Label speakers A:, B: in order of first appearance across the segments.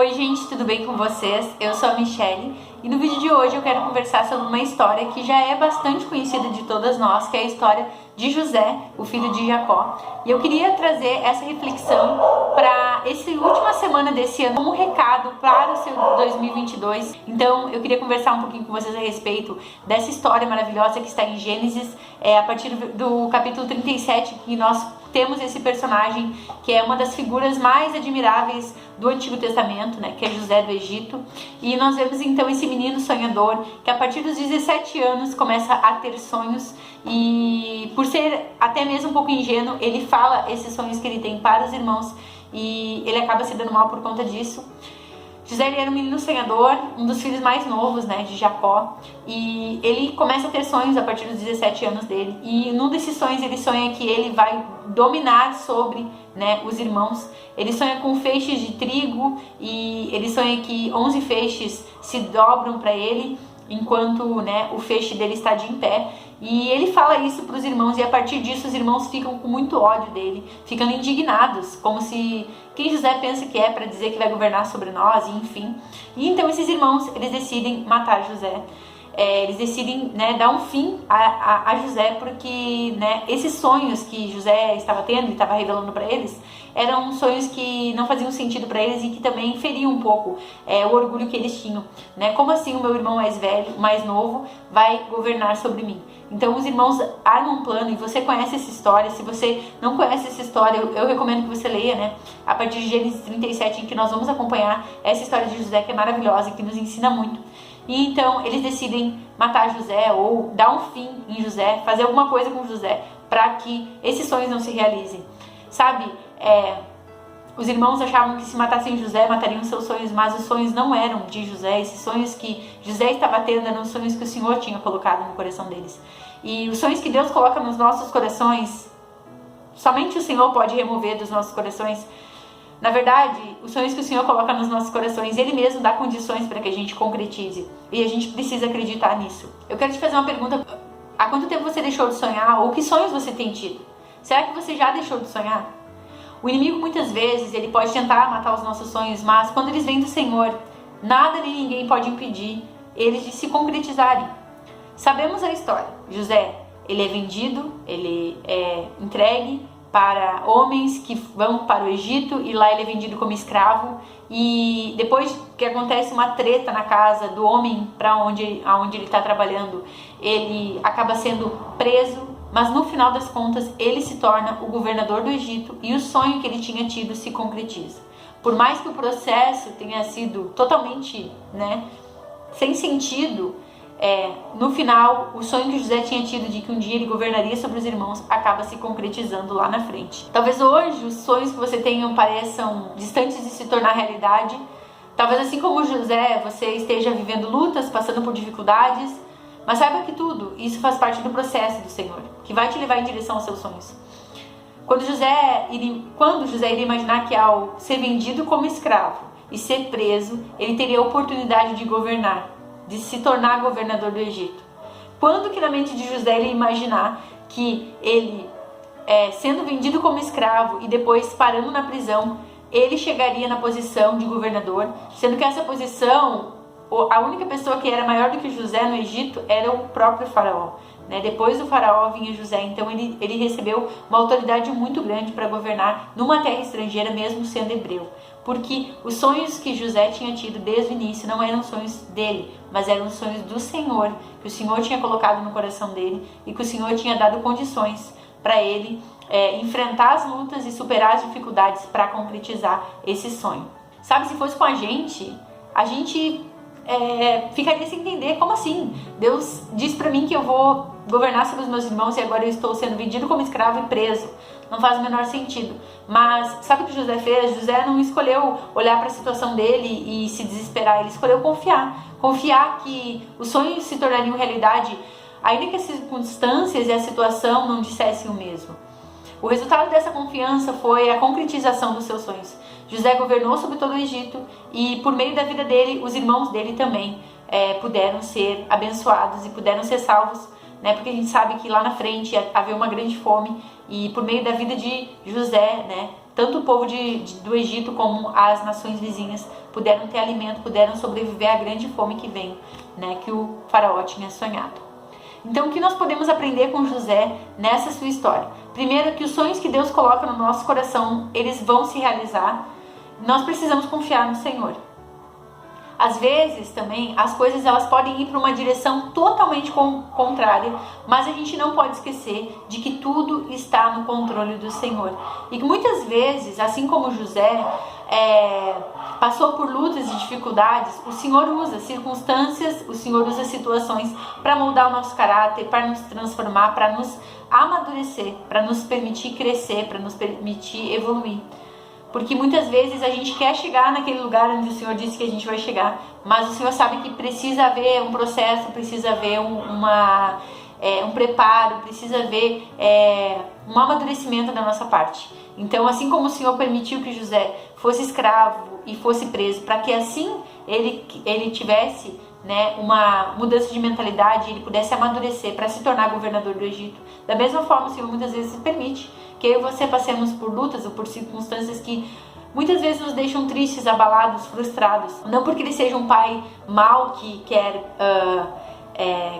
A: Oi gente, tudo bem com vocês? Eu sou a Michelle e no vídeo de hoje eu quero conversar sobre uma história que já é bastante conhecida de todas nós, que é a história de José, o filho de Jacó. E eu queria trazer essa reflexão para essa última semana desse ano, como um recado para o seu 2022. Então eu queria conversar um pouquinho com vocês a respeito dessa história maravilhosa que está em Gênesis, a partir do capítulo 37, que nós temos esse personagem que é uma das figuras mais admiráveis do Antigo Testamento, né, que é José do Egito. E nós vemos então esse menino sonhador que a partir dos 17 anos começa a ter sonhos e, por ser até mesmo um pouco ingênuo, ele fala esses sonhos que ele tem para os irmãos e ele acaba se dando mal por conta disso. José, ele era um menino sonhador, um dos filhos mais novos, né, de Jacó, e ele começa a ter sonhos a partir dos 17 anos dele, e num desses sonhos ele sonha que ele vai dominar sobre, né, os irmãos. Ele sonha com feixes de trigo e ele sonha que 11 feixes se dobram para ele, enquanto, né, o feixe dele está de em pé. E ele fala isso para os irmãos e a partir disso os irmãos ficam com muito ódio dele, ficam indignados, como se quem José pensa que é para dizer que vai governar sobre nós, enfim. E então esses irmãos, eles decidem matar José. Eles decidem, né, dar um fim a José, porque, né, esses sonhos que José estava tendo e estava revelando para eles eram sonhos que não faziam sentido para eles e que também feriam um pouco o orgulho que eles tinham, né? Como assim o meu irmão mais velho, mais novo, vai governar sobre mim? Então os irmãos armam um plano, e você conhece essa história. Se você não conhece essa história, eu recomendo que você leia, né, a partir de Gênesis 37, em que nós vamos acompanhar essa história de José, que é maravilhosa e que nos ensina muito. E então eles decidem matar José ou dar um fim em José, fazer alguma coisa com José para que esses sonhos não se realizem. Sabe, os irmãos achavam que se matassem José, matariam seus sonhos, mas os sonhos não eram de José. Esses sonhos que José estava tendo eram os sonhos que o Senhor tinha colocado no coração deles. E os sonhos que Deus coloca nos nossos corações, somente o Senhor pode remover dos nossos corações. Na verdade, os sonhos que o Senhor coloca nos nossos corações, Ele mesmo dá condições para que a gente concretize. E a gente precisa acreditar nisso. Eu quero te fazer uma pergunta. Há quanto tempo você deixou de sonhar? Ou que sonhos você tem tido? Será que você já deixou de sonhar? O inimigo, muitas vezes, ele pode tentar matar os nossos sonhos, mas quando eles vêm do Senhor, nada nem ninguém pode impedir eles de se concretizarem. Sabemos a história. José, ele é vendido, ele é entregue para homens que vão para o Egito, e lá ele é vendido como escravo, e depois que acontece uma treta na casa do homem para onde ele está trabalhando, ele acaba sendo preso, mas no final das contas ele se torna o governador do Egito e o sonho que ele tinha tido se concretiza. Por mais que o processo tenha sido totalmente, né, sem sentido, no final, o sonho que José tinha tido de que um dia ele governaria sobre os irmãos acaba se concretizando lá na frente. Talvez hoje os sonhos que você tenha pareçam distantes de se tornar realidade. Talvez assim como José, você esteja vivendo lutas, passando por dificuldades, mas saiba que tudo isso faz parte do processo do Senhor, que vai te levar em direção aos seus sonhos. Quando José iria imaginar que ao ser vendido como escravo e ser preso, ele teria a oportunidade de governar, de se tornar governador do Egito. Quando que na mente de José ele ia imaginar que ele, sendo vendido como escravo e depois parando na prisão, ele chegaria na posição de governador, sendo que essa posição, a única pessoa que era maior do que José no Egito era o próprio faraó, né? Depois do faraó vinha José, então ele recebeu uma autoridade muito grande para governar numa terra estrangeira, mesmo sendo hebreu. Porque os sonhos que José tinha tido desde o início não eram sonhos dele, mas eram sonhos do Senhor, que o Senhor tinha colocado no coração dele e que o Senhor tinha dado condições para ele enfrentar as lutas e superar as dificuldades para concretizar esse sonho. Sabe, se fosse com a gente ficaria sem entender. Como assim? Deus diz para mim que eu vou governar sobre os meus irmãos e agora eu estou sendo vendido como escravo e preso. Não faz o menor sentido. Mas sabe o que José fez? José não escolheu olhar para a situação dele e se desesperar. Ele escolheu confiar. Confiar que os sonhos se tornariam realidade, ainda que as circunstâncias e a situação não dissessem o mesmo. O resultado dessa confiança foi a concretização dos seus sonhos. José governou sobre todo o Egito e por meio da vida dele, os irmãos dele também puderam ser abençoados e puderam ser salvos, né? Porque a gente sabe que lá na frente havia uma grande fome e por meio da vida de José, né, tanto o povo do Egito como as nações vizinhas puderam ter alimento, puderam sobreviver à grande fome que vem, né, que o faraó tinha sonhado. Então, o que nós podemos aprender com José nessa sua história? Primeiro, que os sonhos que Deus coloca no nosso coração, eles vão se realizar. Nós precisamos confiar no Senhor. Às vezes também as coisas elas podem ir para uma direção totalmente contrária, mas a gente não pode esquecer de que tudo está no controle do Senhor. E que muitas vezes, assim como José passou por lutas e dificuldades, o Senhor usa circunstâncias, o Senhor usa situações para moldar o nosso caráter, para nos transformar, para nos amadurecer, para nos permitir crescer, para nos permitir evoluir. Porque muitas vezes a gente quer chegar naquele lugar onde o Senhor disse que a gente vai chegar, mas o Senhor sabe que precisa haver um processo, precisa haver um preparo, precisa haver um amadurecimento da nossa parte. Então, assim como o Senhor permitiu que José fosse escravo e fosse preso, para que assim ele tivesse, né, uma mudança de mentalidade, ele pudesse amadurecer para se tornar governador do Egito. Da mesma forma, o Senhor muitas vezes permite que eu e você passemos por lutas ou por circunstâncias que muitas vezes nos deixam tristes, abalados, frustrados. Não porque ele seja um pai mau que quer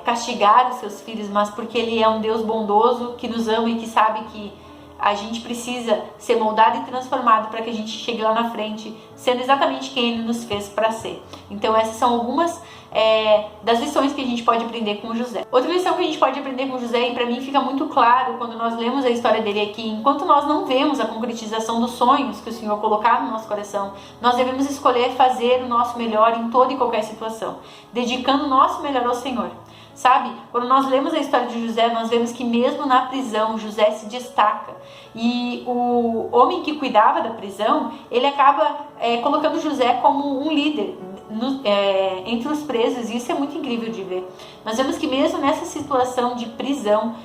A: castigar os seus filhos, mas porque ele é um Deus bondoso que nos ama e que sabe que a gente precisa ser moldado e transformado para que a gente chegue lá na frente sendo exatamente quem Ele nos fez para ser. Então essas são algumas das lições que a gente pode aprender com José. Outra lição que a gente pode aprender com José, e para mim fica muito claro quando nós lemos a história dele aqui, enquanto nós não vemos a concretização dos sonhos que o Senhor colocar no nosso coração, nós devemos escolher fazer o nosso melhor em toda e qualquer situação, dedicando o nosso melhor ao Senhor. Sabe, quando nós lemos a história de José, nós vemos que mesmo na prisão, José se destaca. E o homem que cuidava da prisão, ele acaba colocando José como um líder entre os presos. E isso é muito incrível de ver. Nós vemos que mesmo nessa situação de prisão,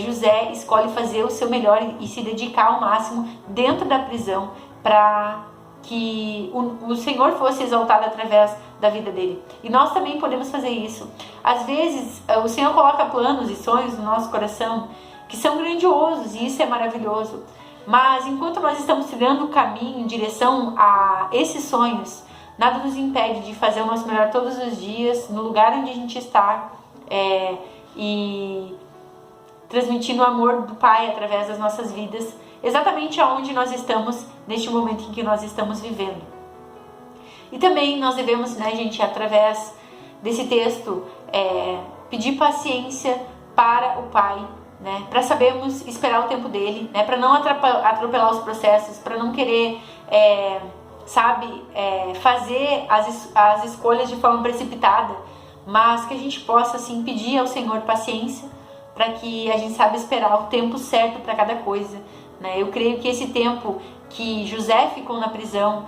A: José escolhe fazer o seu melhor e se dedicar ao máximo dentro da prisão para que o Senhor fosse exaltado através da vida dele. E nós também podemos fazer isso. Às vezes, o Senhor coloca planos e sonhos no nosso coração que são grandiosos, e isso é maravilhoso. Mas enquanto nós estamos trilhando o caminho em direção a esses sonhos, nada nos impede de fazer o nosso melhor todos os dias, no lugar onde a gente está, e transmitindo o amor do Pai através das nossas vidas, exatamente aonde nós estamos neste momento em que nós estamos vivendo. E também nós devemos, né, gente, através desse texto, pedir paciência para o Pai, né, para sabermos esperar o tempo dele, né, para não atropelar os processos, para não querer, fazer as escolhas de forma precipitada, mas que a gente possa, assim, pedir ao Senhor paciência para que a gente saiba esperar o tempo certo para cada coisa. Eu creio que esse tempo que José ficou na prisão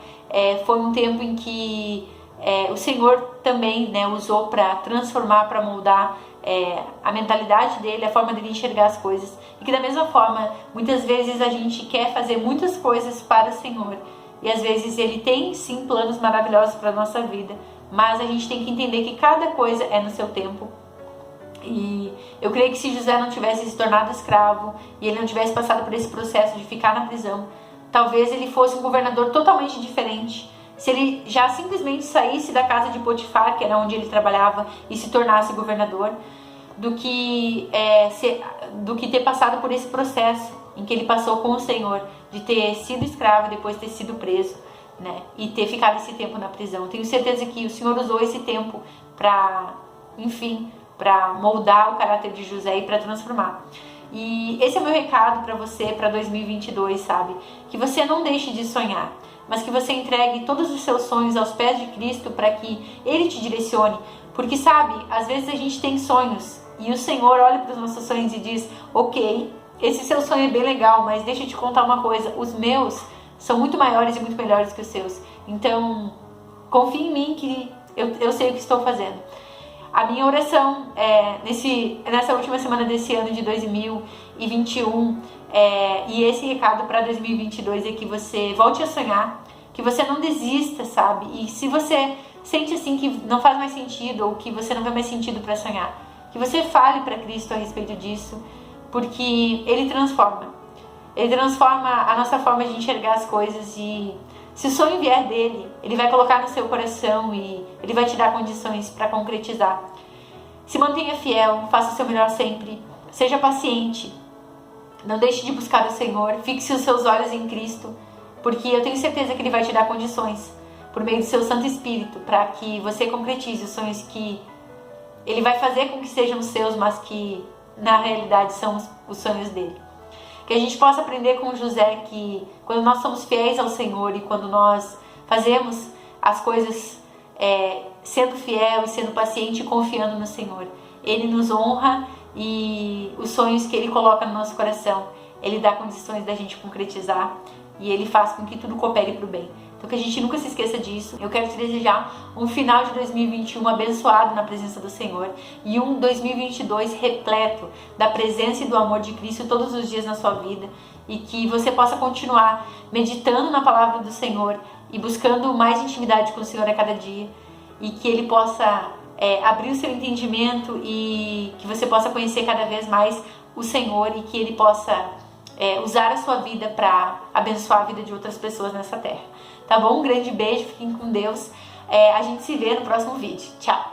A: foi um tempo em que o Senhor também, né, usou para transformar, para moldar a mentalidade dele, a forma dele enxergar as coisas. E que da mesma forma, muitas vezes a gente quer fazer muitas coisas para o Senhor. E às vezes Ele tem sim planos maravilhosos para a nossa vida, mas a gente tem que entender que cada coisa é no seu tempo. E eu creio que se José não tivesse se tornado escravo e ele não tivesse passado por esse processo de ficar na prisão, talvez ele fosse um governador totalmente diferente. Se ele já simplesmente saísse da casa de Potifar, que era onde ele trabalhava, e se tornasse governador, do que ter passado por esse processo em que ele passou com o Senhor, de ter sido escravo e depois ter sido preso, né, e ter ficado esse tempo na prisão. Tenho certeza que o Senhor usou esse tempo para moldar o caráter de José e para transformar. E esse é o meu recado para você, para 2022, sabe? Que você não deixe de sonhar, mas que você entregue todos os seus sonhos aos pés de Cristo para que Ele te direcione. Porque, sabe, às vezes a gente tem sonhos e o Senhor olha para os nossos sonhos e diz: ok, esse seu sonho é bem legal, mas deixa eu te contar uma coisa, os meus são muito maiores e muito melhores que os seus. Então, confie em mim que eu sei o que estou fazendo. A minha oração nessa última semana desse ano de 2021 e esse recado para 2022 é que você volte a sonhar, que você não desista, sabe? E se você sente assim que não faz mais sentido ou que você não vê mais sentido para sonhar, que você fale para Cristo a respeito disso, porque Ele transforma. Ele transforma a nossa forma de enxergar as coisas e Se o sonho vier dele, ele vai colocar no seu coração e ele vai te dar condições para concretizar. Se mantenha fiel, faça o seu melhor sempre, seja paciente, não deixe de buscar o Senhor, fixe os seus olhos em Cristo, porque eu tenho certeza que Ele vai te dar condições, por meio do seu Santo Espírito, para que você concretize os sonhos que Ele vai fazer com que sejam os seus, mas que na realidade são os sonhos dele. Que a gente possa aprender com José que quando nós somos fiéis ao Senhor e quando nós fazemos as coisas sendo fiel e sendo paciente e confiando no Senhor, Ele nos honra e os sonhos que Ele coloca no nosso coração, Ele dá condições da gente concretizar e Ele faz com que tudo coopere para o bem. Então que a gente nunca se esqueça disso. Eu quero te desejar um final de 2021 abençoado na presença do Senhor e um 2022 repleto da presença e do amor de Cristo todos os dias na sua vida e que você possa continuar meditando na palavra do Senhor e buscando mais intimidade com o Senhor a cada dia e que Ele possa abrir o seu entendimento e que você possa conhecer cada vez mais o Senhor e que Ele possa usar a sua vida para abençoar a vida de outras pessoas nessa terra. Tá bom? Um grande beijo, fiquem com Deus. A gente se vê no próximo vídeo. Tchau!